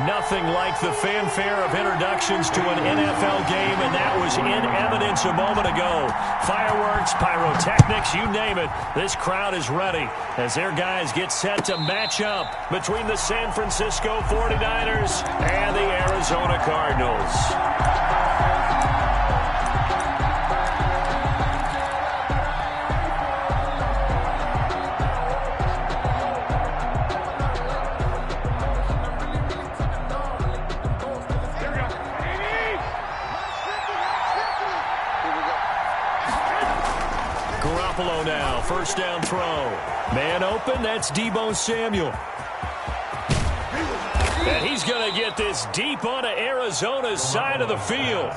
Nothing like the fanfare of introductions to an NFL game, and that was in evidence a moment ago. Fireworks, pyrotechnics, you name it. This crowd is ready as their guys get set to match up between the San Francisco 49ers and the Arizona Cardinals. Now, first down throw. Man open, that's Deebo Samuel. And he's going to get this deep onto Arizona's side of the field.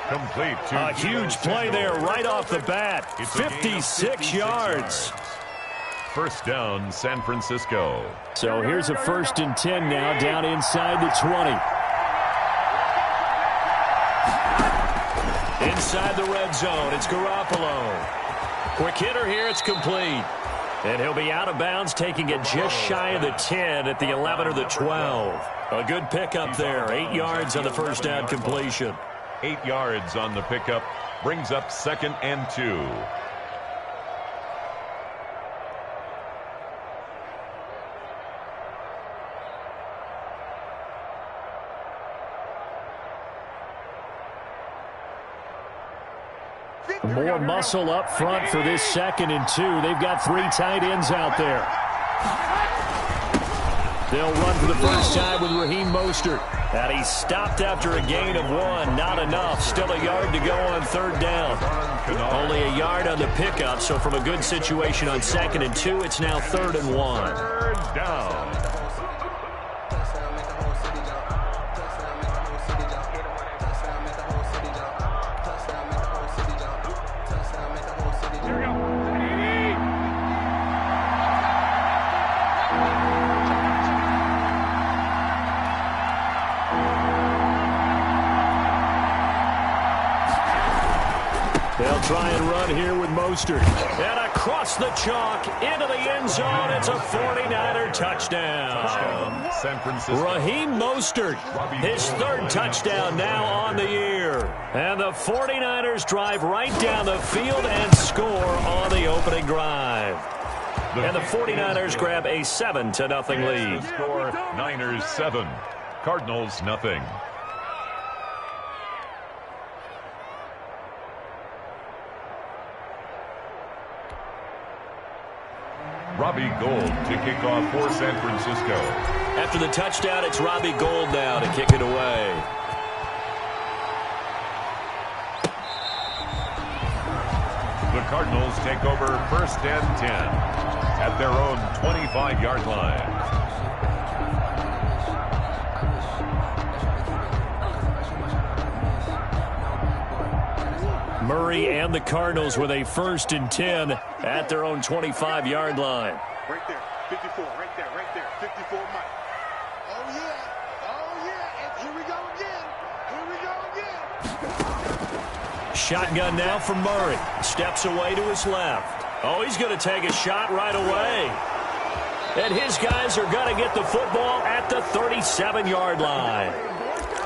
Complete a huge play there right off the bat. 56 yards. First down, San Francisco. So here's a 1st and 10 now, down inside the 20. Inside the red zone, it's Garoppolo. Quick hitter here, it's complete. And he'll be out of bounds, taking it just shy of the 10 at the 11 or the 12. A good pickup there, 8 yards on the first down completion. 8 yards on the pickup, brings up 2nd and 2. More muscle up front for this 2nd and 2. They've got 3 tight ends out there. They'll run for the first time with Raheem Mostert. And he's stopped after a gain of 1. Not enough. Still a yard to go on 3rd down. Only a yard on the pickup, so from a good situation on 2nd and 2, it's now 3rd and 1. 3rd down. They'll try and run here with Mostert. And across the chalk, into the end zone. It's a 49er touchdown. San Francisco. Raheem Mostert, his 3rd touchdown now on the year. And the 49ers drive right down the field and score on the opening drive. And the 49ers grab a 7-0 lead. Score Niners 7, Cardinals nothing. Robbie Gould to kick off for San Francisco. After the touchdown, it's Robbie Gould now to kick it away. The Cardinals take over 1st and 10 at their own 25-yard line. Murray and the Cardinals with a 1st and 10 at their own 25-yard line. Right there, 54, right there, 54, Mike. Oh, yeah, and here we go again, Shotgun now for Murray. Steps away to his left. Oh, he's going to take a shot right away. And his guys are going to get the football at the 37-yard line.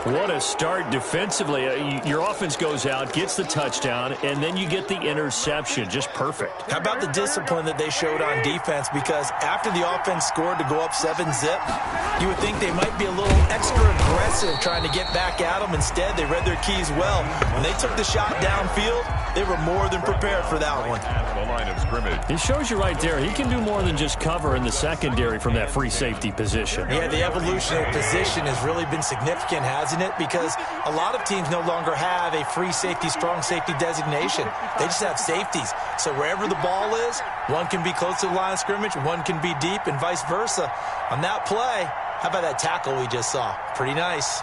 What a start defensively. Your offense goes out, gets the touchdown, and then you get the interception. Just perfect. How about the discipline that they showed on defense? Because after the offense scored to go up 7-zip, you would think they might be a little extra aggressive trying to get back at them. Instead, they read their keys well. When they took the shot downfield, they were more than prepared for that one. At the line of scrimmage. It shows you right there. He can do more than just cover in the secondary from that free safety position. Yeah, the evolution of position has really been significant, hasn't it? Because a lot of teams no longer have a free safety, strong safety designation. They just have safeties. So wherever the ball is, one can be close to the line of scrimmage, one can be deep, and vice versa. On that play, how about that tackle we just saw? Pretty nice.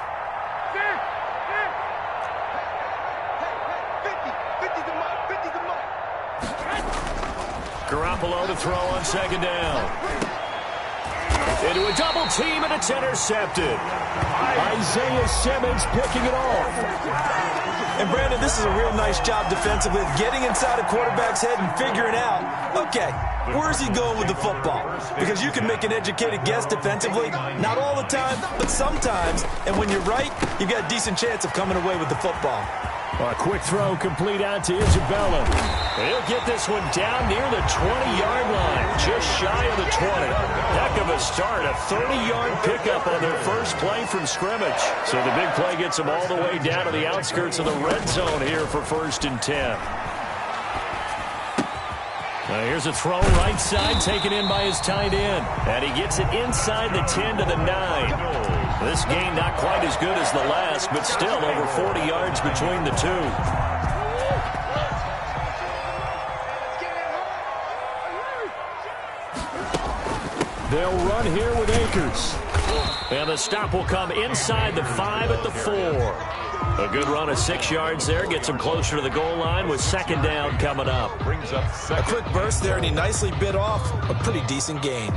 Garoppolo to throw on 2nd down. Into a double team, and it's intercepted. Isaiah Simmons picking it off. And, Brandon, this is a real nice job defensively of getting inside a quarterback's head and figuring out, okay, where's he going with the football? Because you can make an educated guess defensively, not all the time, but sometimes. And when you're right, you've got a decent chance of coming away with the football. A quick throw complete out to Isabella. He'll get this one down near the 20-yard line, just shy of the 20. Heck of a start, a 30-yard pickup on their first play from scrimmage. So the big play gets them all the way down to the outskirts of the red zone here for 1st and 10. Now here's a throw right side, taken in by his tight end. And he gets it inside the 10 to the 9. This gain not quite as good as the last, but still over 40 yards between the two. They'll run here with Akers. And the stop will come inside the 5 at the 4. A good run of 6 yards there. Gets him closer to the goal line with 2nd down coming up. Brings up a quick burst there, and he nicely bit off a pretty decent gain.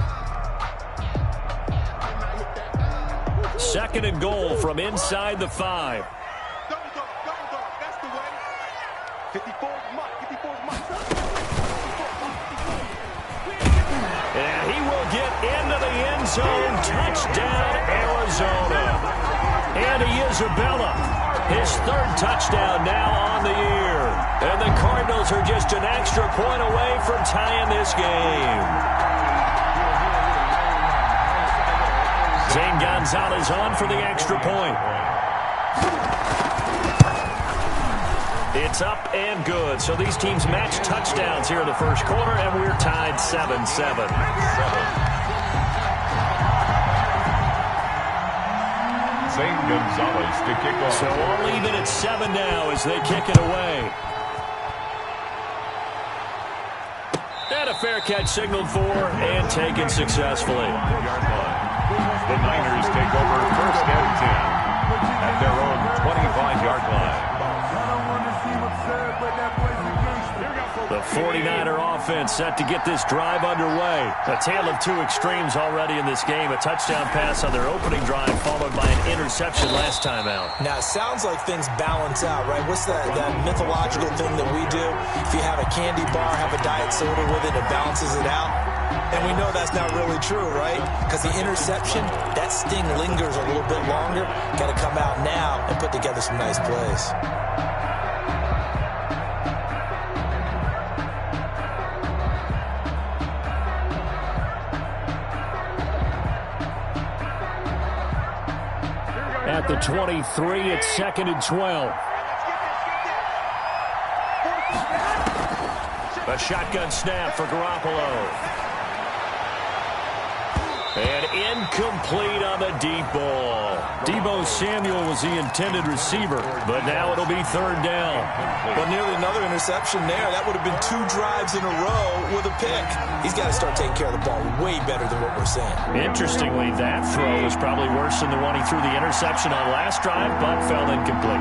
2nd and goal from inside the 5. Double dog, that's the way. 54's Mike, 54's Mike. And he will get into the end zone. Touchdown, Arizona. Andy Isabella, his 3rd touchdown now on the year. And the Cardinals are just an extra point away from tying this game. Zane Gonzalez on for the extra point. It's up and good. So these teams match touchdowns here in the first quarter, and we're tied 7-7. Zane Gonzalez to kick off. So all even at 7 now as they kick it away. And a fair catch signaled for and taken successfully. The Niners take over 1st and 10 at their own 25-yard line. The 49er offense set to get this drive underway. A tale of two extremes already in this game. A touchdown pass on their opening drive followed by an interception last time out. Now, it sounds like things balance out, right? What's that mythological thing that we do? If you have a candy bar, have a diet soda with it, it balances it out. And we know that's not really true, right? Because the interception, that sting lingers a little bit longer. Got to come out now and put together some nice plays. At the 23, it's 2nd and 12. A shotgun snap for Garoppolo. And incomplete on the deep ball. Deebo Samuel was the intended receiver, but now it'll be 3rd down. Well, nearly another interception there. That would have been 2 drives in a row with a pick. He's got to start taking care of the ball way better than what we're seeing. Interestingly, that throw was probably worse than the one he threw the interception on last drive, but fell incomplete.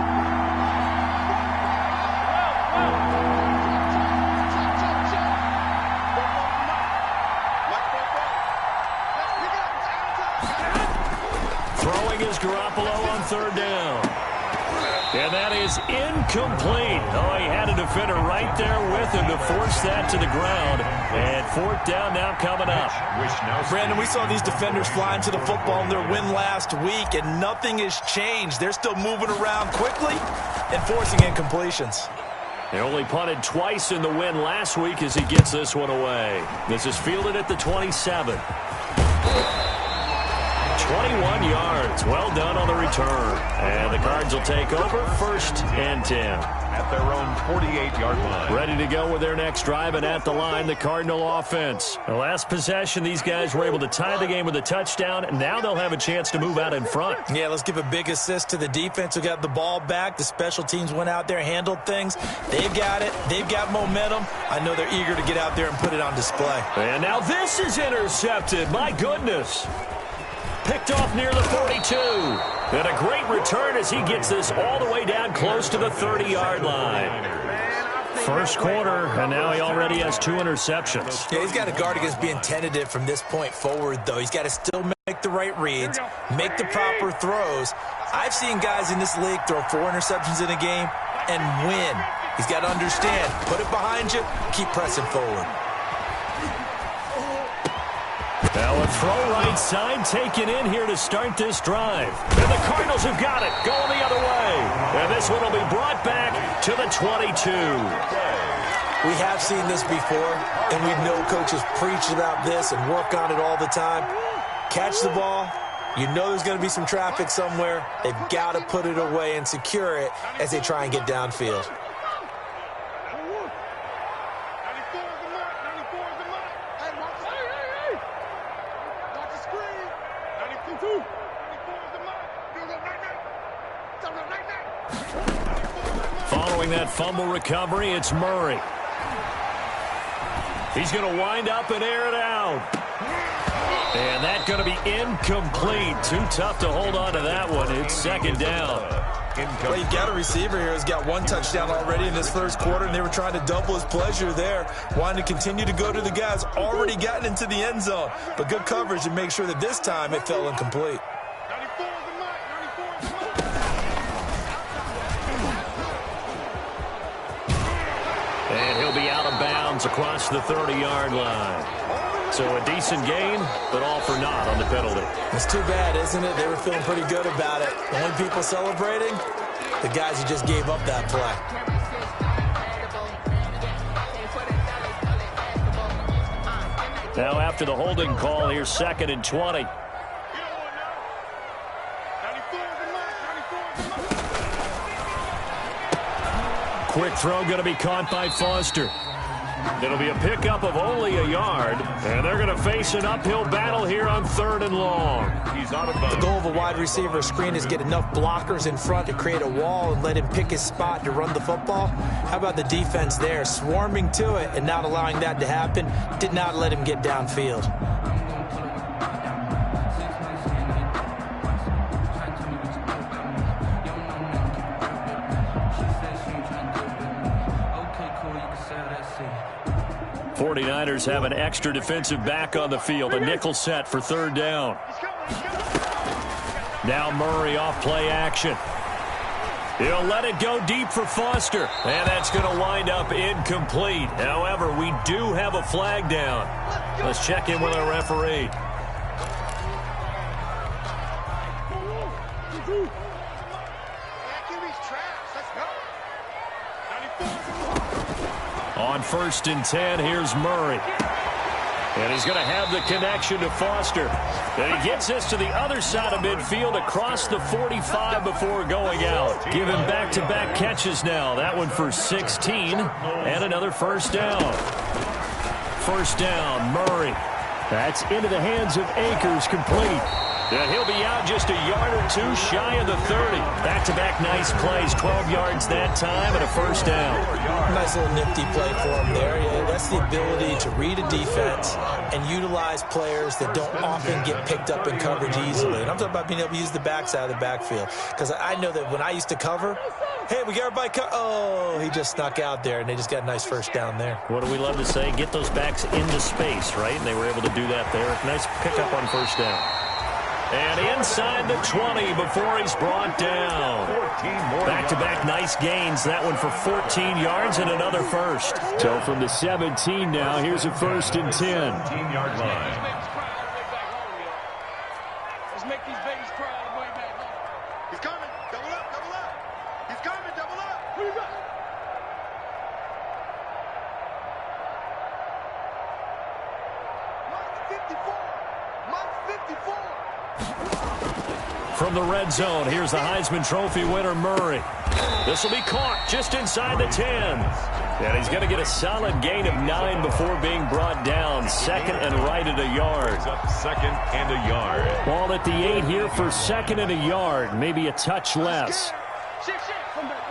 Garoppolo on 3rd down. And that is incomplete. Oh, he had a defender right there with him to force that to the ground. And 4th down now coming up. Brandon, we saw these defenders flying to the football in their win last week, and nothing has changed. They're still moving around quickly and forcing incompletions. They only punted twice in the win last week as he gets this one away. This is fielded at the 27. 21 yards. Well done on the return. And the Cards will take over 1st and 10. At their own 48-yard line. Ready to go with their next drive, and at the line, the Cardinal offense. The last possession, these guys were able to tie the game with a touchdown, and now they'll have a chance to move out in front. Yeah, let's give a big assist to the defense who got the ball back. The special teams went out there, handled things. They've got it. They've got momentum. I know they're eager to get out there and put it on display. And now this is intercepted. My goodness. Picked off near the 42. And a great return as he gets this all the way down close to the 30-yard line. First quarter, and now he already has 2 interceptions. Yeah, he's got to guard against being tentative from this point forward, though. He's got to still make the right reads, make the proper throws. I've seen guys in this league throw 4 interceptions in a game. and win. He's got to understand, put it behind you, keep pressing forward. Now a throw right side taken in here to start this drive. And the Cardinals have got it, going the other way. And this one will be brought back to the 22. We have seen this before, and we know coaches preach about this and work on it all the time. Catch the ball. You know there's going to be some traffic somewhere. They've got to put it away and secure it as they try and get downfield. Following that fumble recovery, it's Murray. He's going to wind up and air it out. And that's going to be incomplete. Too tough to hold on to that one. It's second down. Well, you've got a receiver here who's got one touchdown already in this first quarter, and they were trying to double his pleasure there, wanting to continue to go to the guys already gotten into the end zone. But good coverage to make sure that this time it fell incomplete. And he'll be out of bounds across the 30-yard line. So a decent gain, but all for naught on the penalty. It's too bad, isn't it? They were feeling pretty good about it. The only people celebrating, the guys who just gave up that play. Now after the holding call, here's 2nd and 20. Quick throw going to be caught by Foster. It'll be a pickup of only a yard, and they're going to face an uphill battle here on 3rd and long. He's out of bounds. The goal of a wide receiver screen is get enough blockers in front to create a wall and let him pick his spot to run the football. How about the defense there, swarming to it and not allowing that to happen? Did not let him get downfield. '49ers have an extra defensive back on the field. A nickel set for 3rd down. Now Murray off play action. He'll let it go deep for Foster. And that's going to wind up incomplete. However, we do have a flag down. Let's check in with our referee. On 1st and 10, here's Murray. And he's going to have the connection to Foster. And he gets this to the other side of midfield across the 45 before going out. Give him back-to-back catches now. That one for 16 and another first down. First down, Murray. That's into the hands of Akers, complete. And he'll be out just a yard or two shy of the 30. Back-to-back nice plays, 12 yards that time and a first down. Nice little nifty play for him there. Yeah, that's the ability to read a defense and utilize players that don't often get picked up in coverage easily. And I'm talking about being able to use the backside of the backfield. Because I know that when I used to cover, hey, we got everybody oh, he just snuck out there, and they just got a nice first down there. What do we love to say? Get those backs into space, right? And they were able to do that there. Nice pickup on first down. And inside the 20 before he's brought down. Back-to-back nice gains. That one for 14 yards and another first. So from the 17 now, here's a 1st and 10. 15-yard line. Let's make these babies cry all the way back. He's coming. Double up, double up. He's coming, double up. Who you got? Mike 54. Mike 54. From the red zone, here's the Heisman Trophy winner, Murray. This will be caught just inside the 10. And he's going to get a solid gain of 9 before being brought down. 2nd and right at a yard. Up 2nd and a yard. Ball at the 8 here for 2nd and a yard. Maybe a touch less. Come back.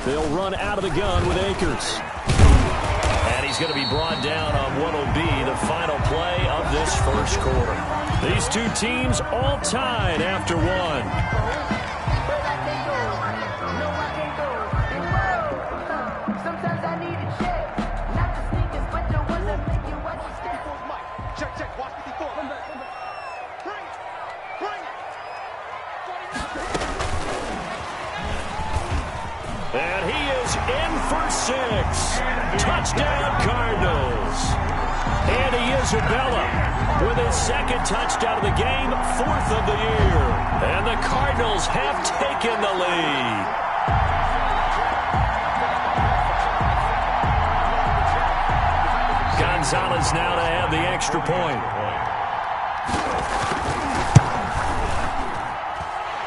They'll run out of the gun with Akers. And he's going to be brought down on what will be the final play of this first quarter. These two teams all tied after one. Touchdown, Cardinals. Andy Isabella with his second touchdown of the game, 4th of the year. And the Cardinals have taken the lead. Gonzalez now to have the extra point.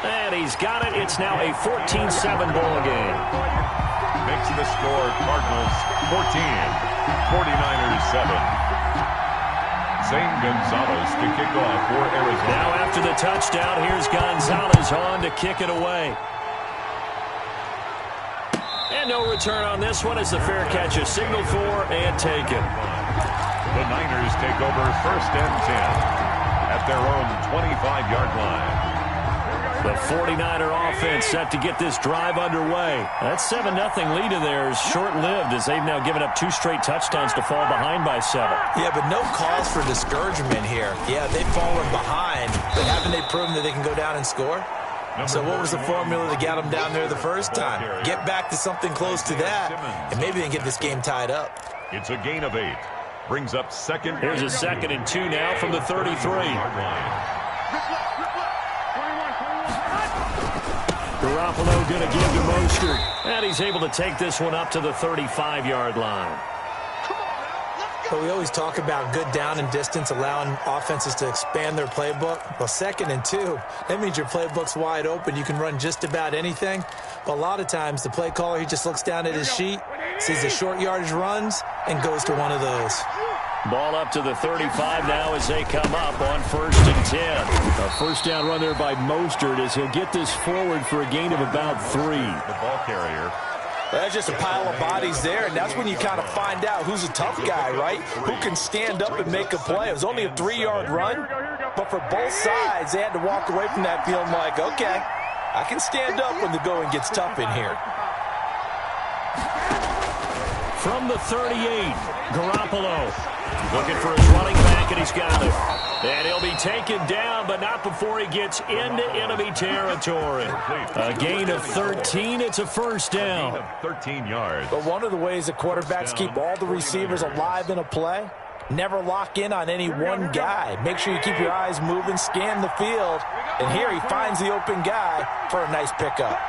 And he's got it. It's now a 14-7 ball game. Makes the score Cardinals 14, 49ers 7. Zane Gonzalez to kick off for Arizona. Now after the touchdown, here's Gonzalez on to kick it away. And no return on this one as the fair catch is signaled for and taken. The Niners take over 1st and 10 at their own 25-yard line. The 49er offense set to get this drive underway. That 7-0 lead of theirs short-lived as they've now given up 2 straight touchdowns to fall behind by 7. Yeah, but no cause for discouragement here. Yeah, they've fallen behind, but haven't they proven that they can go down and score? So what was the formula to get them down there the first time? Get back to something close to that, and maybe they can get this game tied up. It's a gain of 8. Brings up second. Here's a 2nd and 2 now from the 33. Garoppolo going to give to Mostert. And he's able to take this one up to the 35-yard line. But we always talk about good down and distance, allowing offenses to expand their playbook. Well, 2nd and 2, that means your playbook's wide open. You can run just about anything. But a lot of times, the play caller, he just looks down at his sheet, sees the short yardage runs, and goes to one of those. Ball up to the 35 now as they come up on 1st and 10. A first down run there by Mostert as he'll get this forward for a gain of about 3. The ball carrier. Well, that's just a pile of bodies there, and that's when you kind of find out who's a tough guy, right? Who can stand up and make a play. It was only a 3-yard run, but for both sides, they had to walk away from that feeling like, okay, I can stand up when the going gets tough in here. From the 38, Garoppolo looking for his running back, and he's got it. And he'll be taken down, but not before he gets into enemy territory. A gain of 13. It's a first down. 13 yards. But one of the ways that quarterbacks keep all the receivers alive in a play, never lock in on any one guy. Make sure you keep your eyes moving, scan the field, and here he finds the open guy for a nice pickup.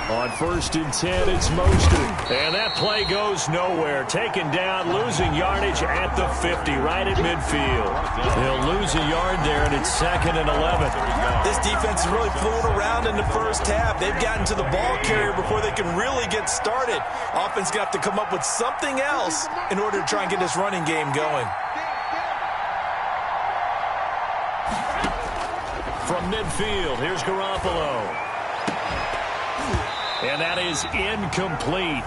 On 1st and 10, it's Mostert. And that play goes nowhere. Taken down, losing yardage at the 50, right at midfield. They'll lose a yard there, and it's 2nd and 11. This defense is really fooling around in the first half. They've gotten to the ball carrier before they can really get started. Offense got to come up with something else in order to try and get this running game going. From midfield, here's Garoppolo. And that is incomplete.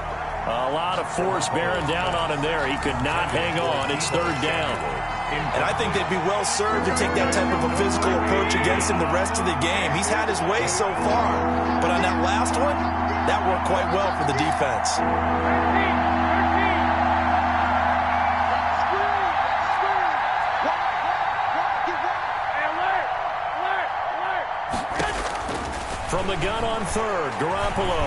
A lot of force bearing down on him there. He could not hang on. It's 3rd down. And I think they'd be well served to take that type of a physical approach against him the rest of the game. He's had his way so far. But on that last one, that worked quite well for the defense. From the gun on 3rd, Garoppolo.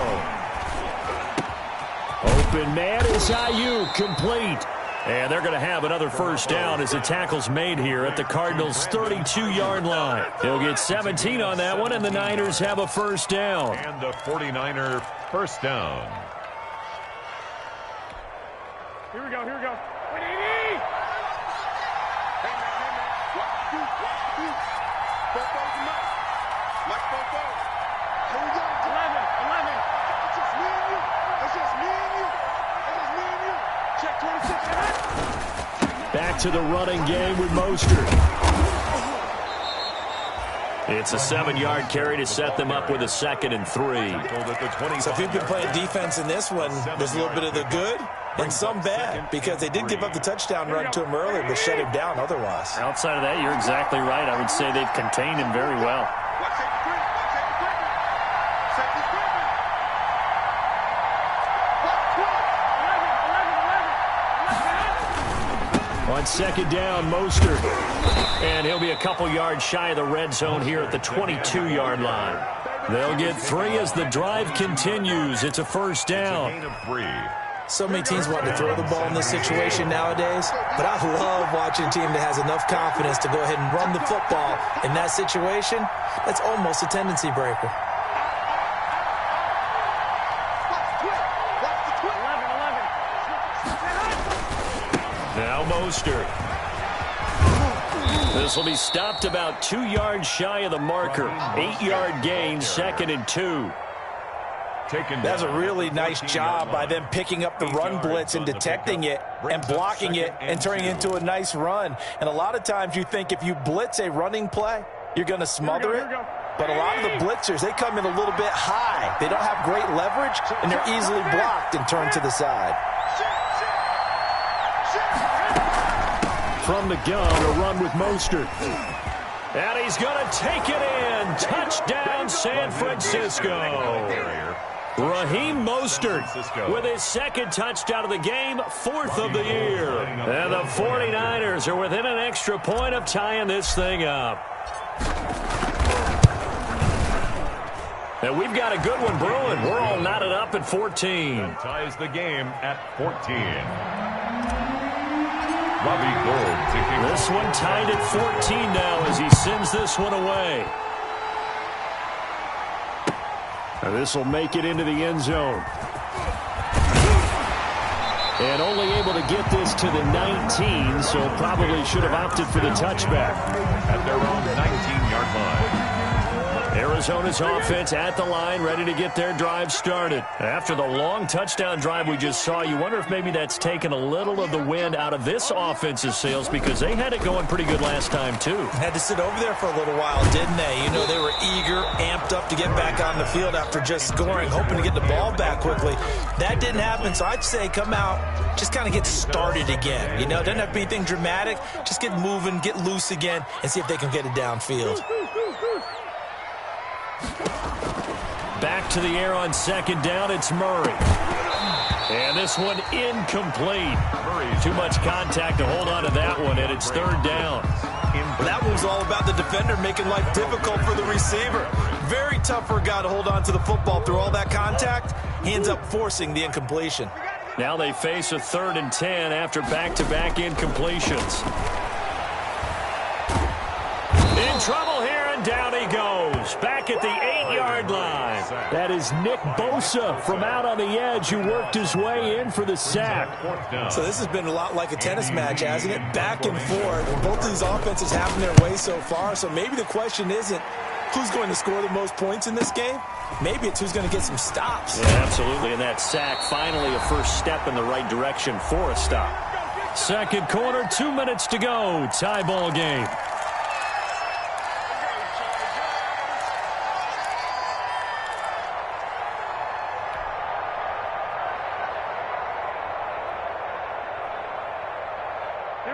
Open man is Ayuk, complete. And they're going to have another first down as the tackle's made here at the Cardinals' 32-yard line. He'll get 17 on that one, and the Niners have a first down. And the 49er first down. Here we go, here we go. Back to the running game with Mostert. It's a 7-yard carry to set them up with a 2nd and 3. So if you've been playing defense in this one, there's a little bit of the good and some bad, because they did give up the touchdown run to him earlier, but shut him down otherwise. Outside of that, you're exactly right. I would say they've contained him very well. On 2nd down, Mostert. And he'll be a couple yards shy of the red zone here at the 22-yard line. They'll get 3 as the drive continues. It's a first down. Gain of 3. So many teams want to throw the ball in this situation nowadays, but I love watching a team that has enough confidence to go ahead and run the football. In that situation, that's almost a tendency breaker. Now Mostert. This will be stopped about 2 yards shy of the marker. 8-yard gain, 2nd and 2. That's a really nice job by them picking up the run blitz and detecting it and blocking it and turning it into a nice run. And a lot of times you think if you blitz a running play, you're going to smother it. But a lot of the blitzers, they come in a little bit high. They don't have great leverage, and they're easily blocked and turned to the side. From the gun, a run with Mostert. And he's going to take it in. Touchdown, San Francisco. Raheem Mostert with his 2nd touchdown of the game, 4th of the year. And the 49ers are within an extra point of tying this thing up. And we've got a good one brewing. We're all knotted up at 14. That ties the game at 14. Robbie Gould taking this one tied at 14 now as he sends this one away. And this will make it into the end zone. And only able to get this to the 19, so probably should have opted for the touchback. At their own 19-yard line. Arizona's offense at the line, ready to get their drive started. After the long touchdown drive we just saw, you wonder if maybe that's taken a little of the wind out of this offense's sails because they had it going pretty good last time, too. Had to sit over there for a little while, didn't they? You know, they were eager, amped up to get back on the field after just scoring, hoping to get the ball back quickly. That didn't happen, so I'd say come out, just kind of get started again. You know, doesn't have to be anything dramatic. Just get moving, get loose again, and see if they can get it downfield. Back to the air on 2nd down, it's Murray. And this one incomplete. Too much contact to hold on to that one, and it's 3rd down. That one was all about the defender making life difficult for the receiver. Very tough for a guy to hold on to the football through all that contact. He ends up forcing the incompletion. Now they face a 3rd and 10 after back-to-back incompletions. In trouble here, and down he goes. Back at the 8-yard line. That is Nick Bosa from out on the edge who worked his way in for the sack. So this has been a lot like a tennis match, hasn't it? Back and forth. Both of these offenses having their way so far. So maybe the question isn't who's going to score the most points in this game. Maybe it's who's going to get some stops. Yeah, absolutely. And that sack, finally a first step in the right direction for a stop. 2nd quarter, 2 minutes to go. Tie ball game.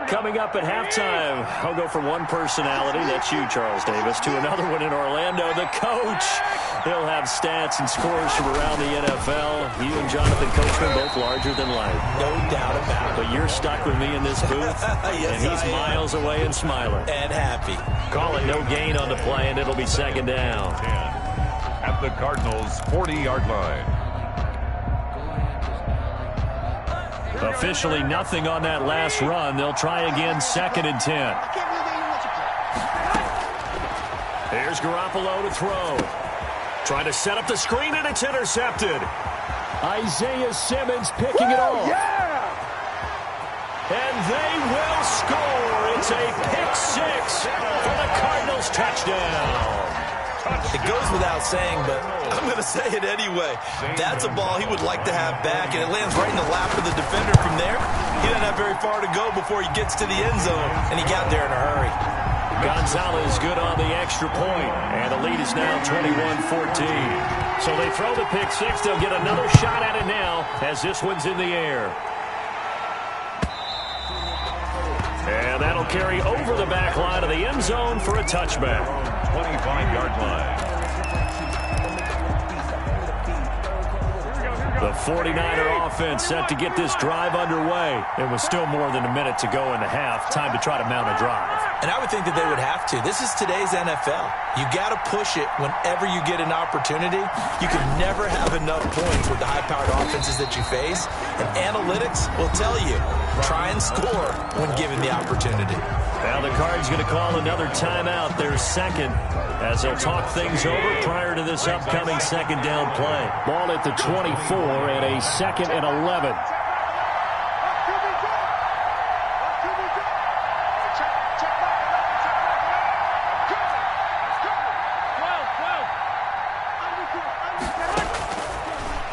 Coming up at halftime, I'll go from one personality, that's you, Charles Davis, to another one in Orlando, the coach. He'll have stats and scores from around the NFL. You and Jonathan Coachman, both larger than life. No doubt about it. But you're stuck with me in this booth, yes, and he's miles away and smiling. And happy. Call it no gain on the play, and it'll be 2nd down. 10 at the Cardinals' 40-yard line. Officially nothing on that last run. They'll try again, 2nd and 10. Here's Garoppolo to throw. Trying to set up the screen, and it's intercepted. Isaiah Simmons picking it off. And they will score. It's a pick-6 for the Cardinals touchdown. It goes without saying, but I'm going to say it anyway. That's a ball he would like to have back, and it lands right in the lap of the defender from there. He doesn't have very far to go before he gets to the end zone, and he got there in a hurry. Gonzalez good on the extra point, and the lead is now 21-14. So they throw the pick-6. They'll get another shot at it now as this one's in the air. And that'll carry over the back line of the end zone for a touchback. 25-yard line. The 49er offense set to get this drive underway. It was still more than a minute to go in the half. Time to try to mount a drive. And I would think that they would have to. This is today's NFL. You got to push it whenever you get an opportunity. You can never have enough points with the high-powered offenses that you face. And analytics will tell you, try and score when given the opportunity. Now the Cards going to call another timeout, their second, as they'll talk things over prior to this upcoming second down play. Ball at the 24 and a 2nd and 11.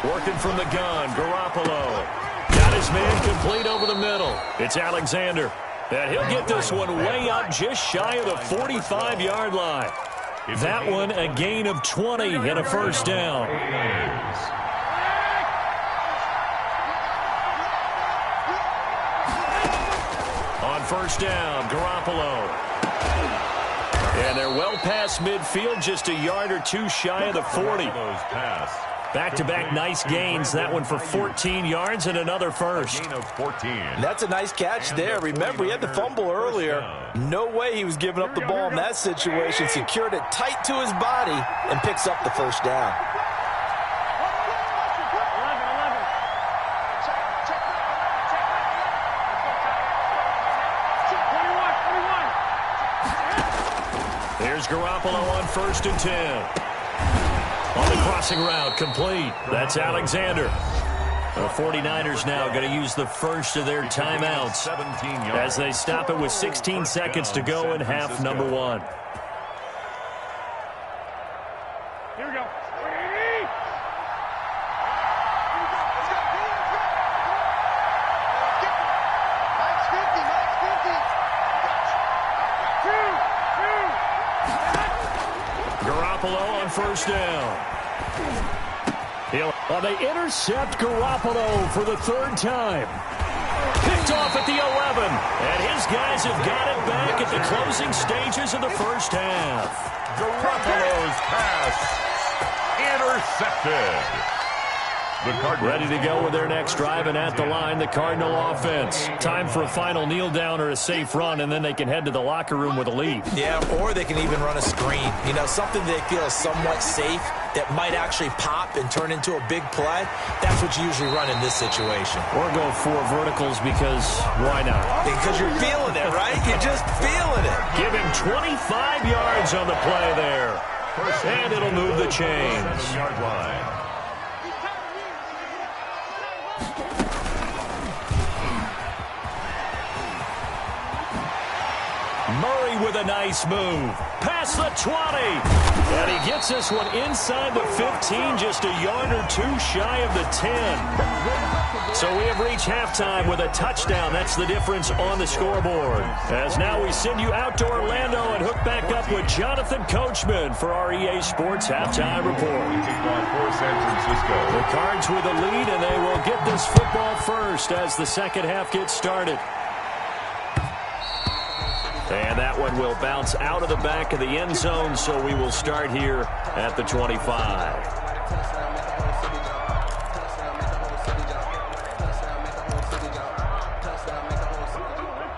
Working from the gun, Garoppolo. Got his man complete over the middle. It's Alexander. And he'll get this one way up just shy of the 45-yard line. That one a gain of 20 and a first down. On first down, Garoppolo. And they're well past midfield, just a yard or two shy of the 40. Back-to-back nice gains. That one for 14 yards and another first. Gain of 14. That's a nice catch there. Remember, he had the fumble earlier. No way he was giving up the ball in that situation. Secured it tight to his body and picks up the first down. Here's Garoppolo on 1st and 10. On the crossing route, complete. That's Alexander. The 49ers now going to use the first of their timeouts as they stop it with 16 seconds to go in half number 1. Here we go. Garoppolo on first down. They intercept Garoppolo for the 3rd time. Picked off at the 11. And his guys have got it back at the closing stages of the first half. Garoppolo's pass intercepted. Ready to go with their next drive, and at the line, the Cardinal offense. Time for a final kneel down or a safe run, and then they can head to the locker room with a lead. Yeah, or they can even run a screen. You know, something they feel is somewhat safe that might actually pop and turn into a big play. That's what you usually run in this situation. Or go 4 verticals because why not? Because you're feeling it, right? You're just feeling it. Give him 25 yards on the play there. And it'll move the chains. Yard line. Murray with a nice move. Past the 20. And he gets this one inside the 15, just a yard or two shy of the 10. So we have reached halftime with a touchdown. That's the difference on the scoreboard. As now we send you out to Orlando and hook back up with Jonathan Coachman for our EA Sports Halftime Report. For San Francisco. The Cards with a lead, and they will get this football first as the second half gets started. And that one will bounce out of the back of the end zone, so we will start here at the 25.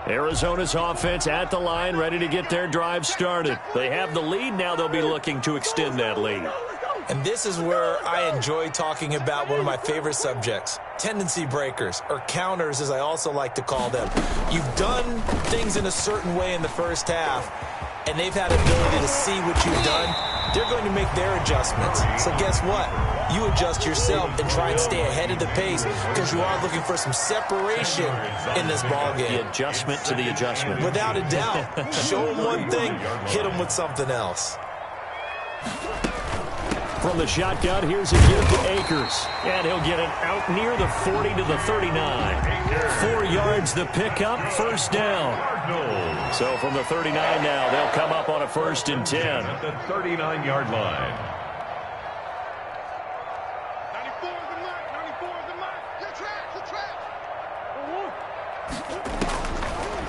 Arizona's offense at the line, ready to get their drive started. They have the lead. Now they'll be looking to extend that lead. And this is where I enjoy talking about one of my favorite subjects, tendency breakers, or counters as I also like to call them. You've done things in a certain way in the first half, and they've had ability to see what you've done. They're going to make their adjustments. So guess what? You adjust yourself and try and stay ahead of the pace because you are looking for some separation in this ballgame. The adjustment to the adjustment. Without a doubt. Show them one thing, hit them with something else. From the shotgun, here's a give to Akers. And he'll get it out near the 40 to the 39. 4 yards the pickup, first down. So from the 39 now, they'll come up on a 1st and 10. At the 39-yard line. 94 is the mark. 94 is the mark. You're trapped.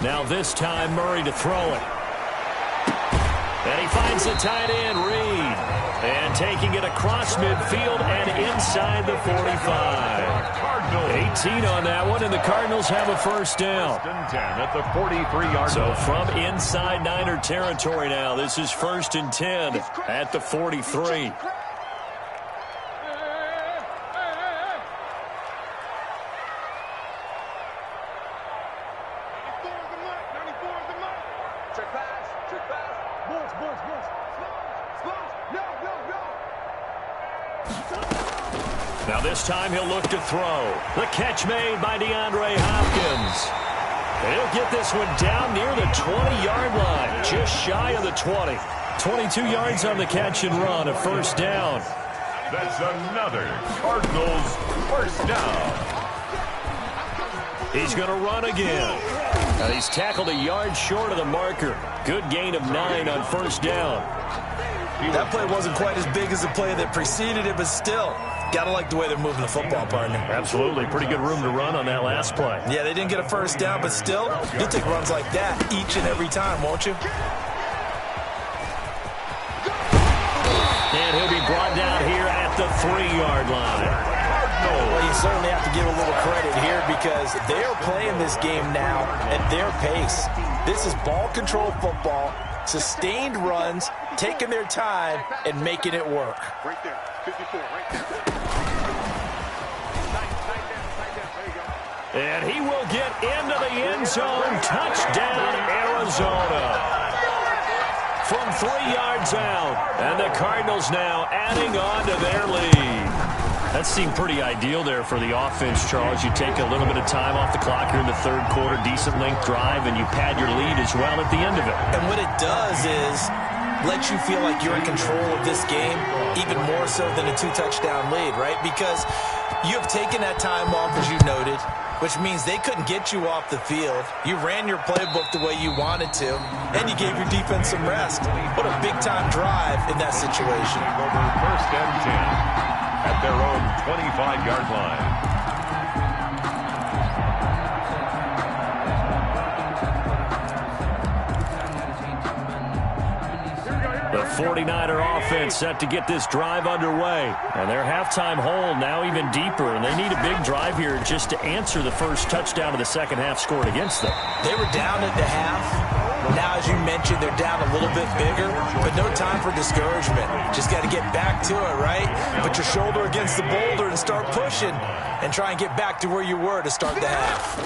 Now this time, Murray to throw it. And he finds the tight end, Reed. And taking it across midfield and inside the 45. Cardinals. 18 on that one, and the Cardinals have a first down. First and 10 at the 43-yard So line. from inside Niner territory now, this is first and 10 at the 43. Now this time he'll look to throw. The catch made by DeAndre Hopkins. He'll get this one down near the 20-yard line, just shy of the 20. 22 yards on the catch and run, a first down. That's another Cardinals first down. He's going to run again. Now he's tackled a yard short of the marker. Good gain of 9 on first down. That play wasn't quite as big as the play that preceded it, but still, gotta like the way they're moving the football, partner. Absolutely. Pretty good room to run on that last play. Yeah, they didn't get a first down, but still, you'll take runs like that each and every time, won't you? And he'll be brought down here at the 3-yard line. Well, you certainly have to give a little credit here because they are playing this game now at their pace. This is ball control football, sustained runs, taking their time, and making it work. Right there, 54, right there. And he will get into the end zone. Touchdown, Arizona. From 3 yards out. And the Cardinals now adding on to their lead. That seemed pretty ideal there for the offense, Charles. You take a little bit of time off the clock here in the third quarter, decent length drive, and you pad your lead as well at the end of it. And what it does is let you feel like you're in control of this game, even more so than a 2-touchdown lead, right? Because you have taken that time off, as you noted, which means they couldn't get you off the field. You ran your playbook the way you wanted to, and you gave your defense some rest. What a big-time drive in that situation. Over first and 10 at their own 25-yard line. The 49er offense set to get this drive underway. And their halftime hole now even deeper, and they need a big drive here just to answer the first touchdown of the second half scored against them. They were down at the half. Now, as you mentioned, they're down a little bit bigger, but no time for discouragement. Just got to get back to it, right? Put your shoulder against the boulder and start pushing and try and get back to where you were to start the half.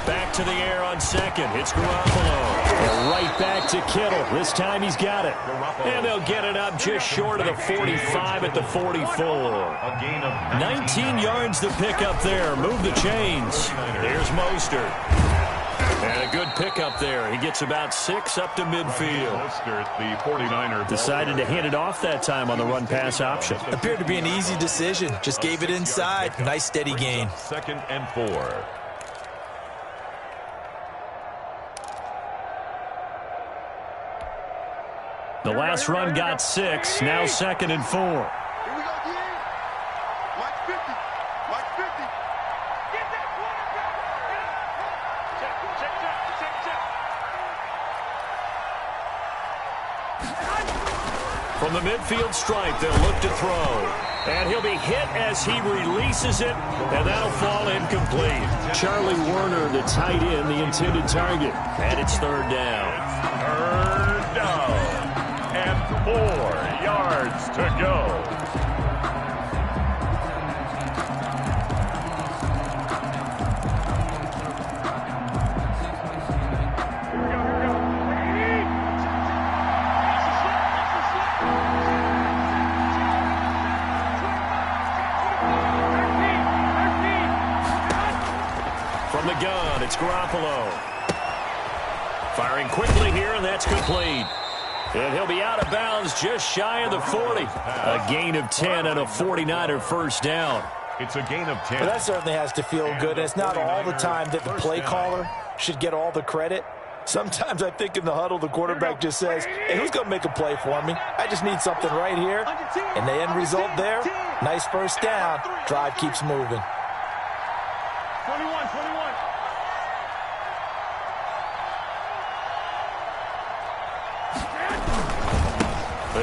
Back to the air on second. It's Garoppolo. And right back to Kittle. This time he's got it. And they'll get it up just short of the 45 at the 44. A gain of 19 yards to pick up there. Move the chains. There's Mostert. And a good pickup there. He gets about 6 up to midfield. Mostert, the 49er. Decided to hand it off that time on the run-pass option. Appeared to be an easy decision. Just gave it inside. Nice steady gain. Second and 4. The last run got 6. Now second and 4. Here we go, D. Mike 50. Mike 50. Get that quarterback. Check. From the midfield stripe, they'll look to throw. And he'll be hit as he releases it, and that'll fall incomplete. Charlie Werner, the tight end, the intended target. And it's third down. Third down. And 4 yards to go. From the gun, it's Garoppolo. Firing quickly here, and that's complete. And he'll be out of bounds just shy of the 40. A gain of 10 and a 49er first down. It's a gain of 10. Well, that certainly has to feel good. It's not all the time that the play caller should get all the credit. Sometimes I think in the huddle, the quarterback just says, hey, who's going to make a play for me? I just need something right here. And the end result there, nice first down. Drive keeps moving. 21.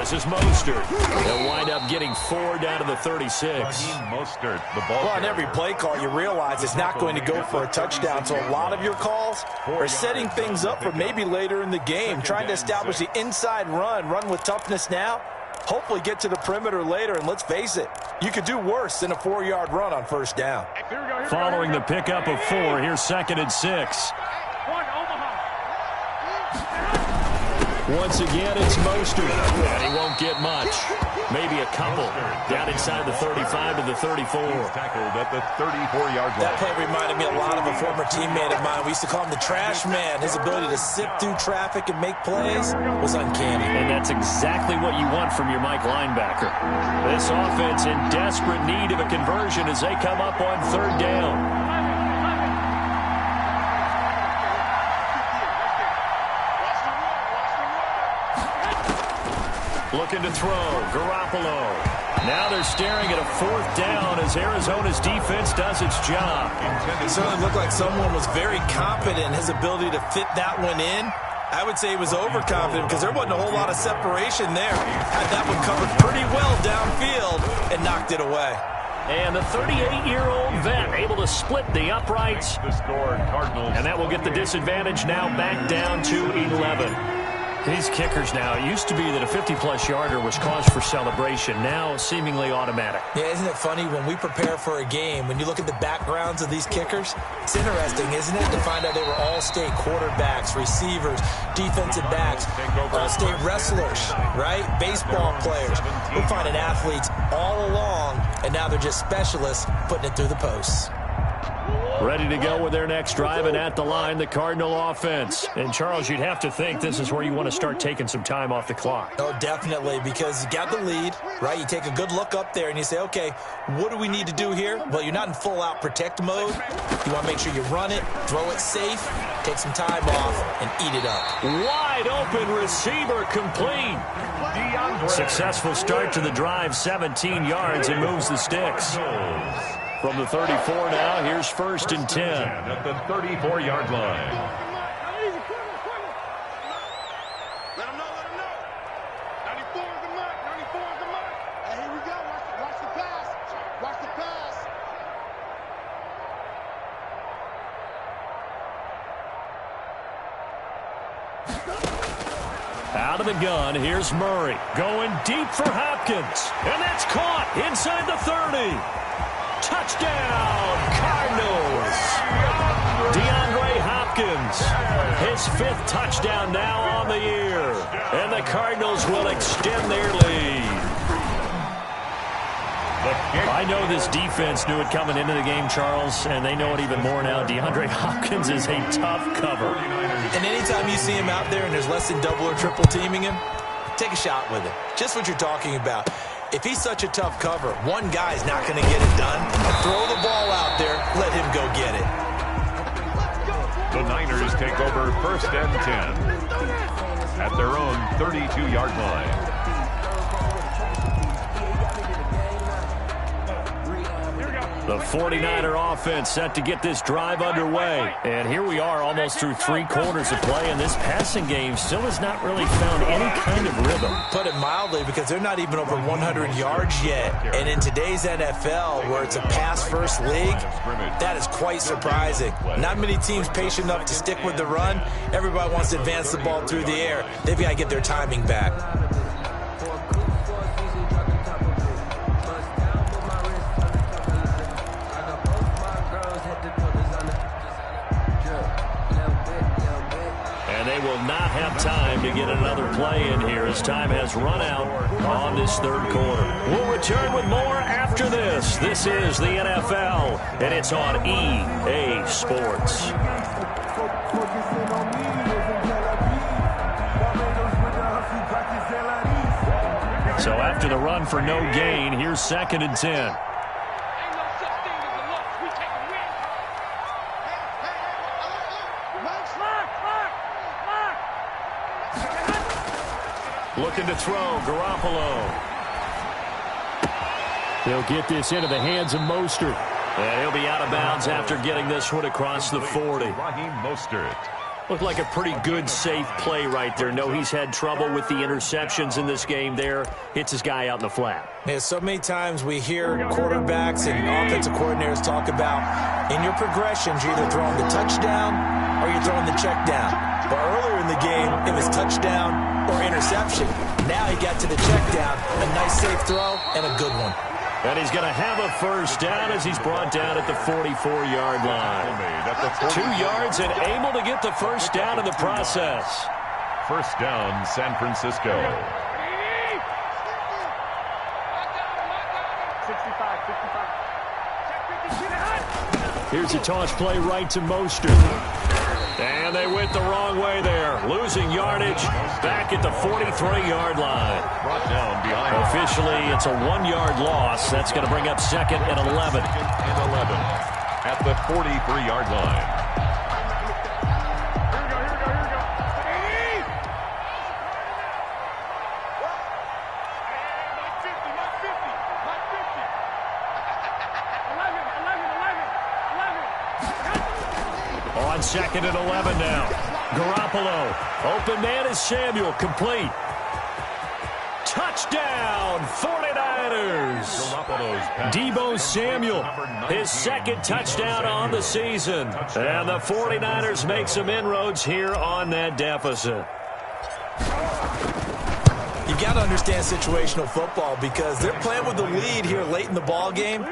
This is Mostert. They'll wind up getting 4 down to the 36. Mostert, the ball. Well, on every play call, you realize it's not going to go for a touchdown. So a lot of your calls are setting things up for maybe later in the game, trying to establish the inside run with toughness now, hopefully get to the perimeter later. And let's face it, you could do worse than a 4-yard run on first down. Following the pickup of 4, here's 2nd and 6. Once again, it's Mostert, and he won't get much. Maybe a couple. Down inside the 35 to the 34. Tackled at the 34-yard line. That play reminded me a lot of a former teammate of mine. We used to call him the trash man. His ability to sift through traffic and make plays was uncanny. And that's exactly what you want from your Mike linebacker. This offense in desperate need of a conversion as they come up on 3rd down. Looking to throw, Garoppolo. Now they're staring at a 4th down as Arizona's defense does its job. It certainly looked like someone was very confident in his ability to fit that one in. I would say he was overconfident because there wasn't a whole lot of separation there. Had that one covered pretty well downfield and knocked it away. And the 38-year-old vet able to split the uprights. The score, Cardinals. And that will get the disadvantage now back down to 11. These kickers now, it used to be that a 50-plus yarder was cause for celebration. Now, seemingly automatic. Yeah, isn't it funny when we prepare for a game, when you look at the backgrounds of these kickers, it's interesting, isn't it, to find out they were all-state quarterbacks, receivers, defensive backs, all-state wrestlers, right? Baseball players. We're finding athletes all along, and now they're just specialists putting it through the posts. Ready to go with their next drive, and at the line, the Cardinal offense. And, Charles, you'd have to think this is where you want to start taking some time off the clock. Oh, definitely, because you got the lead, right? You take a good look up there, and you say, okay, what do we need to do here? Well, you're not in full-out protect mode. You want to make sure you run it, throw it safe, take some time off, and eat it up. Wide open receiver complete. Successful start to the drive, 17 yards, and moves the sticks. From the 34 now, here's 1st and 10. At the 34-yard line. Let him know. 94 is the mark. 94 is the mark. And here we go. Watch the pass. Watch the pass. Out of the gun, here's Murray. Going deep for Hopkins. And that's caught inside the 30. Touchdown, Cardinals. DeAndre Hopkins, his 5th touchdown now on the year. And the Cardinals will extend their lead. I know this defense knew it coming into the game, Charles, and they know it even more now. DeAndre Hopkins is a tough cover. And anytime you see him out there and there's less than double or triple teaming him, take a shot with him. Just what you're talking about. If he's such a tough cover, one guy's not going to get it done. Throw the ball out there. Let him go get it. The Niners take over 1st and 10 at their own 32-yard line. The 49er offense set to get this drive underway. And here we are almost through 3 quarters of play, and this passing game still has not really found any kind of rhythm. Put it mildly, because they're not even over 100 yards yet. And in today's NFL, where it's a pass-first league, that is quite surprising. Not many teams patient enough to stick with the run. Everybody wants to advance the ball through the air. They've got to get their timing back. And they will not have time to get another play in here as time has run out on this 3rd quarter. We'll return with more after this. This is the NFL, and it's on EA Sports. So after the run for no gain, here's 2nd and 10. Looking to throw, Garoppolo. They'll get this into the hands of Mostert. And he'll be out of bounds after getting this one across the 40. Mostert. Looked like a pretty good, safe play right there. No, he's had trouble with the interceptions in this game there. Hits his guy out in the flat. Yeah, so many times we hear quarterbacks and offensive coordinators talk about in your progressions, you're either throwing the touchdown or you're throwing the check down. But earlier in the game, it was touchdown or interception. Now he got to the check down, a nice safe throw, and a good one. And he's going to have a first down as he's brought down at the 44-yard line. 2 yards and able to get the first down in the process. First down, San Francisco. 65. Here's a toss play right to Mostert. And they went the wrong way there. Losing yardage back at the 43-yard line. Brought down behind. Officially, it's a 1-yard loss. That's going to bring up 2nd and 11. At the 43-yard line. On 2nd and 11 now. Garoppolo. Open man is Samuel. Complete. Touchdown, 49ers. Deebo Samuel, his 2nd touchdown on the season. And the 49ers make some inroads here on that deficit. You got to understand situational football because they're playing with the lead here late in the ball game.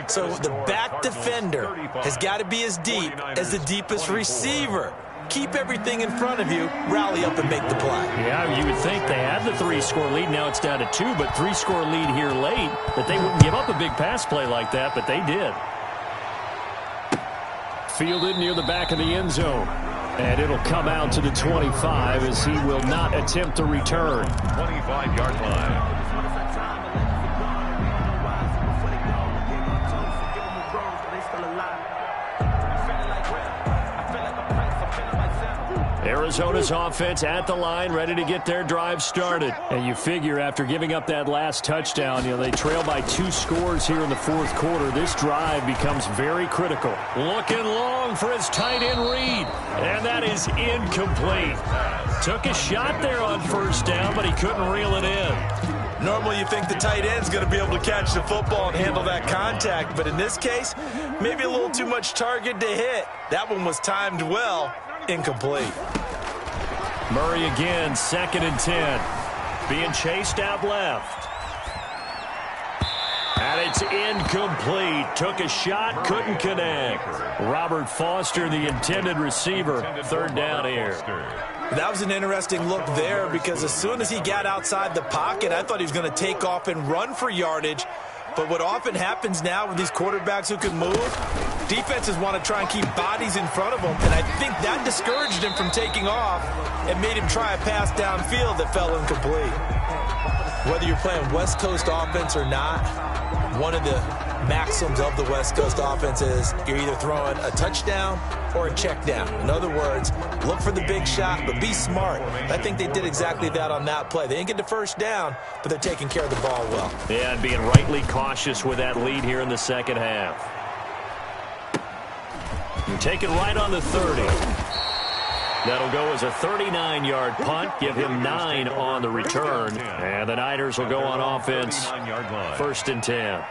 So the back defender has got to be as deep as the deepest receiver. Keep everything in front of you, rally up and make the play. Yeah, you would think they had the 3-score lead. Now it's down to 2, but 3-score lead here late, that they wouldn't give up a big pass play like that, but they did. Fielded near the back of the end zone. And it'll come out to the 25 as he will not attempt to return. 25-yard line. Arizona's offense at the line, ready to get their drive started. And you figure after giving up that last touchdown, they trail by 2 scores here in the 4th quarter. This drive becomes very critical. Looking long for his tight end read, and that is incomplete. Took a shot there on first down, but he couldn't reel it in. Normally you think the tight end's going to be able to catch the football and handle that contact, but in this case, maybe a little too much target to hit. That one was timed well. Incomplete. Murray again, 2nd and 10. Being chased out left. And it's incomplete. Took a shot, couldn't connect. Robert Foster, the intended receiver. 3rd down here. That was an interesting look there because as soon as he got outside the pocket, I thought he was going to take off and run for yardage. But what often happens now with these quarterbacks who can move, defenses want to try and keep bodies in front of them, and I think that discouraged him from taking off and made him try a pass downfield that fell incomplete. Whether you're playing West Coast offense or not, one of the maxims of the West Coast offense is you're either throwing a touchdown or a check down. In other words, look for the big shot, but be smart. I think they did exactly that on that play. They didn't get the first down, but they're taking care of the ball well. Yeah, and being rightly cautious with that lead here in the 2nd half. You take it right on the 30. That'll go as a 39-yard punt, give him 9 on the return. And the Niners will go on offense, 1st and 10.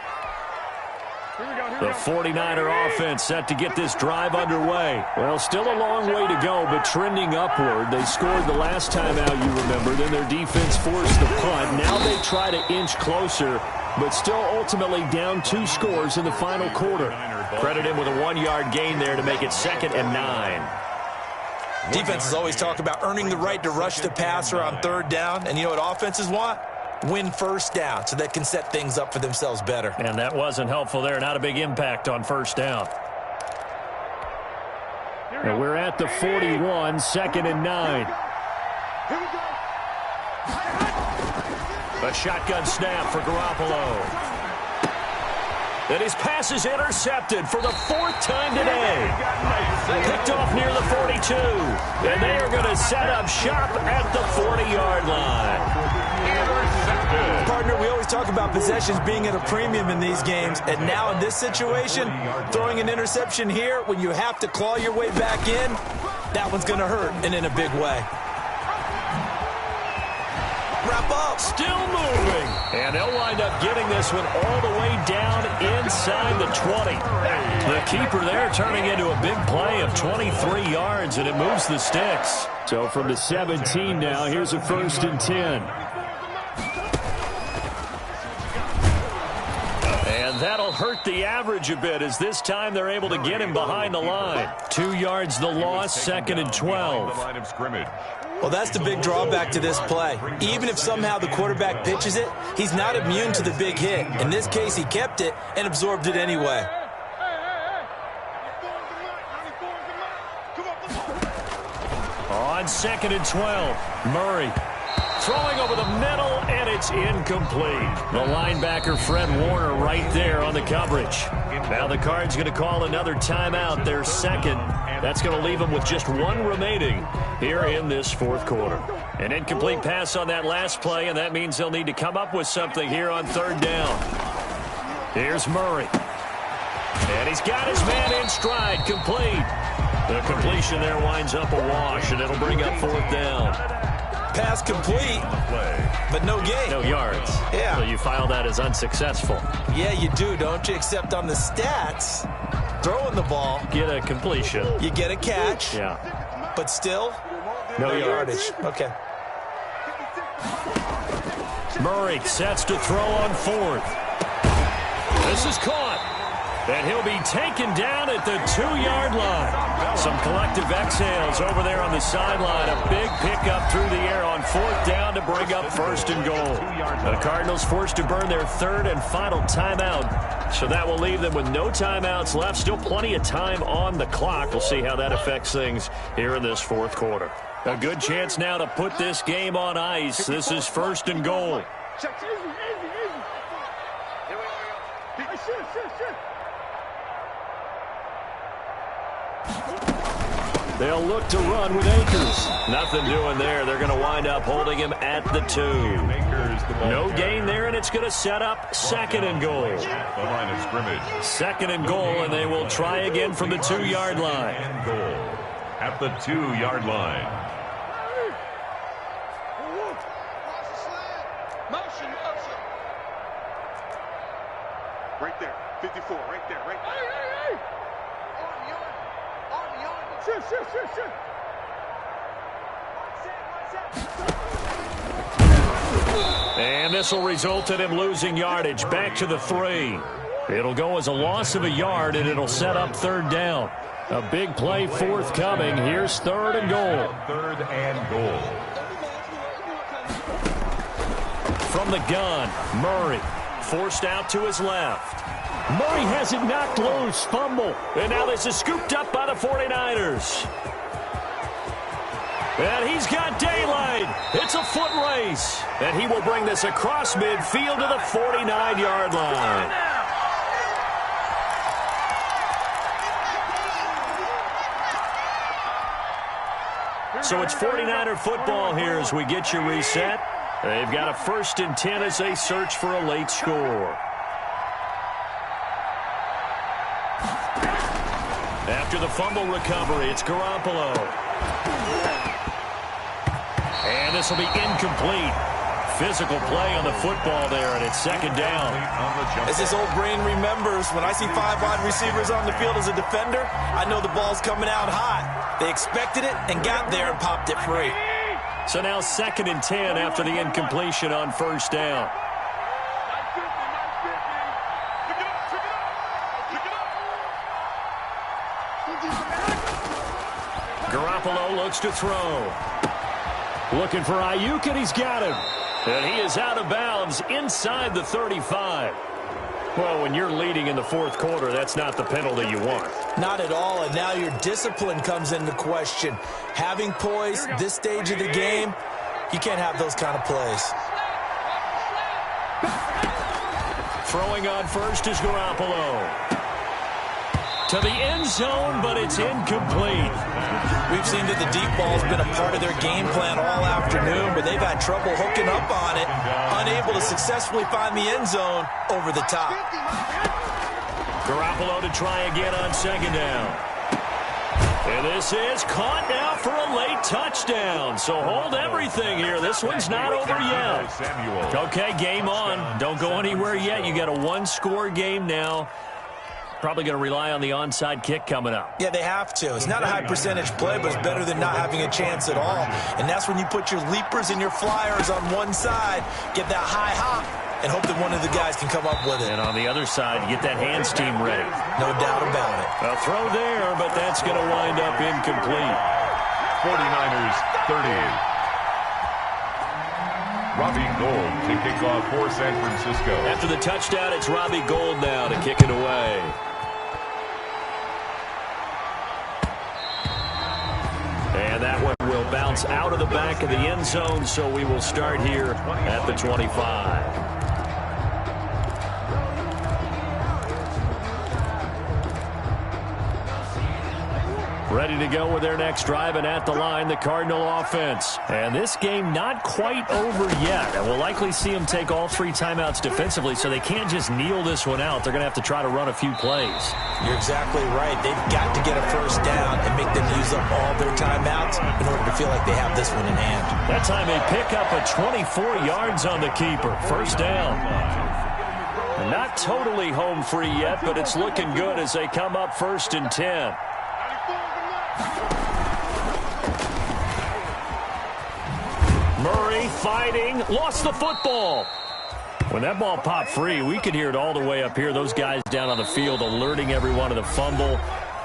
The 49er offense set to get this drive underway. Well, still a long way to go, but trending upward. They scored the last time out, you remember. Then their defense forced the punt. Now they try to inch closer, but still ultimately down 2 scores in the final quarter. Credit him with a 1-yard gain there to make it 2nd and 9. Defenses always talk about earning the right to rush the passer on 3rd down. And you know what offenses want? Win first down so they can set things up for themselves better. And that wasn't helpful there. Not a big impact on first down. And we're at the 41, 2nd and 9. A shotgun snap for Garoppolo. And his pass is intercepted for the 4th time today. Picked off near the 42. And they are going to set up shop at the 40-yard line. intercepted. Partner, we always talk about possessions being at a premium in these games, and now in this situation, throwing an interception here when you have to claw your way back in, that one's going to hurt, and in a big way. Wrap up. Still moving. And they'll wind up getting this one all the way down inside the 20. The keeper there turning into a big play of 23 yards, and it moves the sticks. So from the 17 now, here's a 1st and 10. And that'll hurt the average a bit, as this time they're able to get him behind the line. 2 yards the loss, 2nd and 12. Line of scrimmage. Well, that's the big drawback to this play. Even if somehow the quarterback pitches it, he's not immune to the big hit. In this case, he kept it and absorbed it anyway. On 2nd and 12, Murray throwing over the middle, and it's incomplete. The linebacker, Fred Warner, right there on the coverage. Now the Cards going to call another timeout, their second. That's going to leave them with just one remaining here in this 4th quarter. An incomplete pass on that last play, and that means they'll need to come up with something here on 3rd down. Here's Murray. And he's got his man in stride, complete. The completion there winds up a wash, and it'll bring up 4th down. Pass complete, but no gain. No yards. Yeah. So you file that as unsuccessful. Yeah, you do, don't you? Except on the stats, throwing the ball, Get a completion. you get a catch, Yeah. but still, No yardage. Okay. Murray sets to throw on 4th. This is caught. And he'll be taken down at the 2-yard line. Some collective exhales over there on the sideline. A big pickup through the air on 4th down to bring up 1st and goal. The Cardinals forced to burn their 3rd and final timeout. So that will leave them with no timeouts left. Still plenty of time on the clock. We'll see how that affects things here in this 4th quarter. A good chance now to put this game on ice. This is 1st and goal. Check, easy. Here we go. Shoot. They'll look to run with Akers. Nothing doing there. They're going to wind up holding him at the 2. No gain there, and it's going to set up 2nd and goal. The line of scrimmage. 2nd and goal, and they will try again from the 2-yard line. And goal at the 2-yard line. Motion. Right there. 54. Right there. Hey. Shoot. And this will result in him losing yardage back to the 3. It'll go as a loss of a yard, and it'll set up 3rd down. A big play forthcoming. Here's 3rd and goal. 3rd and goal. From the gun, Murray forced out to his left. Murray has it knocked loose, fumble. And now this is scooped up by the 49ers. And he's got daylight. It's a foot race. And he will bring this across midfield to the 49-yard line. So it's 49er football here as we get you reset. They've got a 1st and 10 as they search for a late score. After the fumble recovery, it's Garoppolo. And this will be incomplete. Physical play on the football there, and it's 2nd down. As this old brain remembers, when I see 5 wide receivers on the field as a defender, I know the ball's coming out hot. They expected it and got there and popped it free. So now 2nd and 10 after the incompletion on 1st down. Garoppolo looks to throw. Looking for Ayuk, and he's got him. And he is out of bounds inside the 35. Well, when you're leading in the 4th quarter, that's not the penalty you want. Not at all, and now your discipline comes into question. Having poise this stage of the game, you can't have those kind of plays. Throwing on 1st is Garoppolo. To the end zone, but it's incomplete. We've seen that the deep ball's been a part of their game plan all afternoon, but they've had trouble hooking up on it, unable to successfully find the end zone over the top. Garoppolo to try again on second down. And this is caught now for a late touchdown. So hold everything here. This one's not over yet. Okay, game on. Don't go anywhere yet. You got a one-score game now. Probably going to rely on the onside kick coming up. Yeah, they have to. It's not a high percentage play, but it's better than not having a chance at all. And that's when you put your leapers and your flyers on one side, get that high hop, and hope that one of the guys can come up with it. And on the other side, get that hands team ready. No doubt about it. A throw there, but that's going to wind up incomplete. 49ers 38. Robbie Gould to kick off for San Francisco. After the touchdown, it's Robbie Gould now to kick it away. And that one will bounce out of the back of the end zone, so we will start here at the 25. Ready to go with their next drive, and at the line, the Cardinal offense. And this game not quite over yet. And we'll likely see them take all three timeouts defensively, so they can't just kneel this one out. They're going to have to try to run a few plays. You're exactly right. They've got to get a first down and make them use up all their timeouts in order to feel like they have this one in hand. That time they pick up a 24 yards on the keeper. First down. Not totally home free yet, but it's looking good as they come up 1st and 10. Murray fighting, lost the football. When that ball popped free, we could hear it all the way up here. Those guys down on the field alerting everyone of the fumble.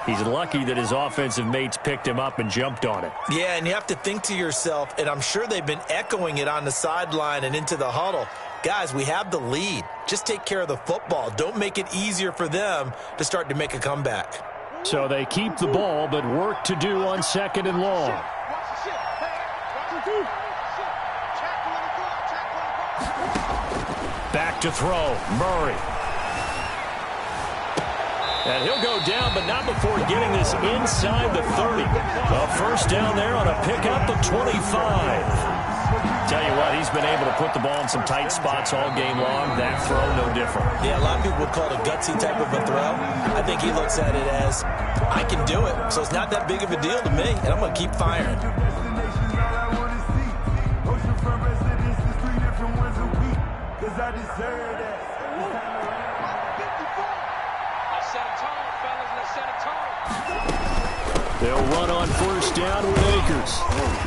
He's lucky that his offensive mates picked him up and jumped on it. Yeah, and you have to think to yourself, and I'm sure they've been echoing it on the sideline and into the huddle. Guys, we have the lead. Just take care of the football. Don't make it easier for them to start to make a comeback. So they keep the ball, but work to do on 2nd and long. Back to throw, Murray. And he'll go down, but not before getting this inside the 30. A first down there on a pickup of 25. Tell you what, he's been able to put the ball in some tight spots all game long. That throw, no different. Yeah, a lot of people would call it a gutsy type of a throw. I think he looks at it as, I can do it. So it's not that big of a deal to me, and I'm going to keep firing. They'll run on first down with Akers.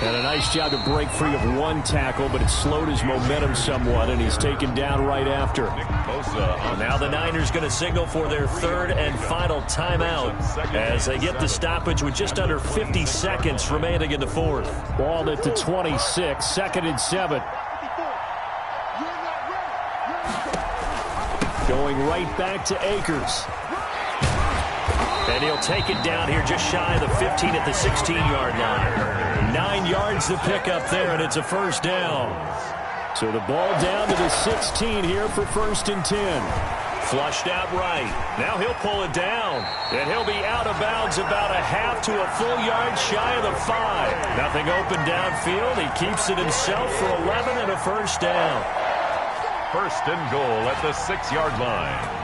And a nice job to break free of one tackle, but it slowed his momentum somewhat, and he's taken down right after. Now the Niners going to signal for their 3rd and final timeout as they get the stoppage with just under 50 seconds remaining in the 4th. Ball at the 26, 2nd and 7. Going right back to Akers. And he'll take it down here just shy of the 15 at the 16-yard line. 9 yards to pick up there, and it's a first down. So the ball down to the 16 here for 1st and 10. Flushed out right. Now he'll pull it down. And he'll be out of bounds about a half to a full yard shy of the 5. Nothing open downfield. He keeps it himself for 11 and a first down. 1st and goal at the 6-yard line.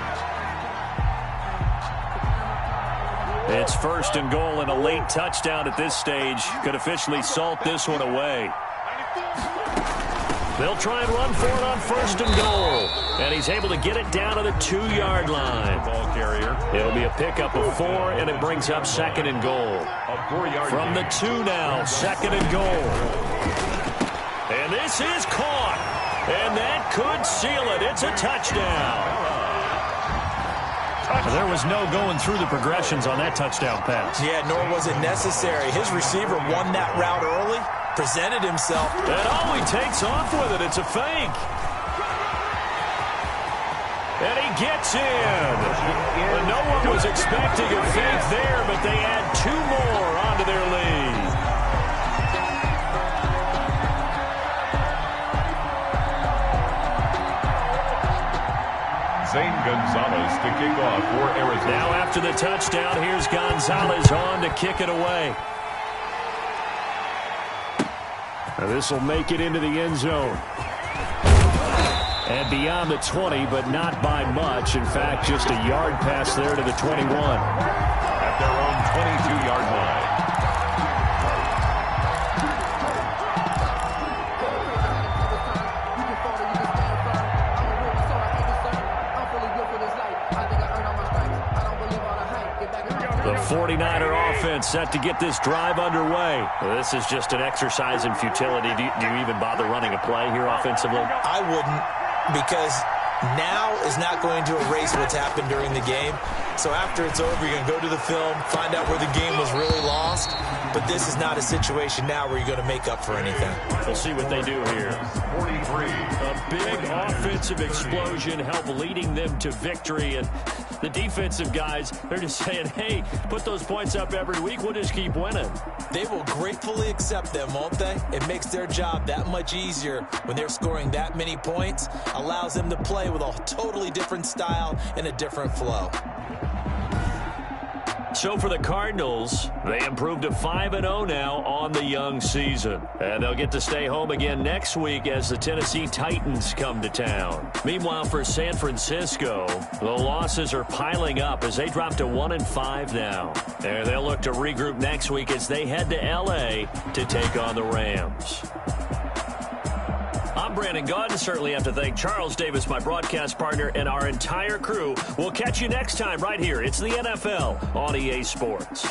It's 1st and goal and a late touchdown at this stage. Could officially salt this one away. They'll try and run for it on 1st and goal. And he's able to get it down to the 2-yard line. Ball carrier. It'll be a pickup of 4, and it brings up 2nd and goal. From the 2 now, 2nd and goal. And this is caught. And that could seal it. It's a touchdown. There was no going through the progressions on that touchdown pass. Yeah, nor was it necessary. His receiver won that route early, presented himself. And all he takes off with it, it's a fake. And he gets in. And no one was expecting a fake there, but they add 2 more onto their lead. Zane Gonzalez to kick off for Arizona. Now after the touchdown, here's Gonzalez on to kick it away. This will make it into the end zone. And beyond the 20, but not by much. In fact, just a yard pass there to the 21. At their own 22-yard line. The 49er offense set to get this drive underway. Well, this is just an exercise in futility. Do you even bother running a play here offensively? I wouldn't, because now is not going to erase what's happened during the game. So after it's over, you're going to go to the film, find out where the game was really lost. But this is not a situation now where you're going to make up for anything. We'll see what they do here. 43. A big offensive explosion helped leading them to victory. And the defensive guys, they're just saying, hey, put those points up every week. We'll just keep winning. They will gratefully accept them, won't they? It makes their job that much easier when they're scoring that many points. Allows them to play with a totally different style and a different flow. So for the Cardinals, they improved to 5-0 now on the young season. And they'll get to stay home again next week as the Tennessee Titans come to town. Meanwhile, for San Francisco, the losses are piling up as they drop to 1-5 now. And they'll look to regroup next week as they head to L.A. to take on the Rams. I'm Brandon Gaudin. Certainly have to thank Charles Davis, my broadcast partner, and our entire crew. We'll catch you next time right here. It's the NFL on EA Sports.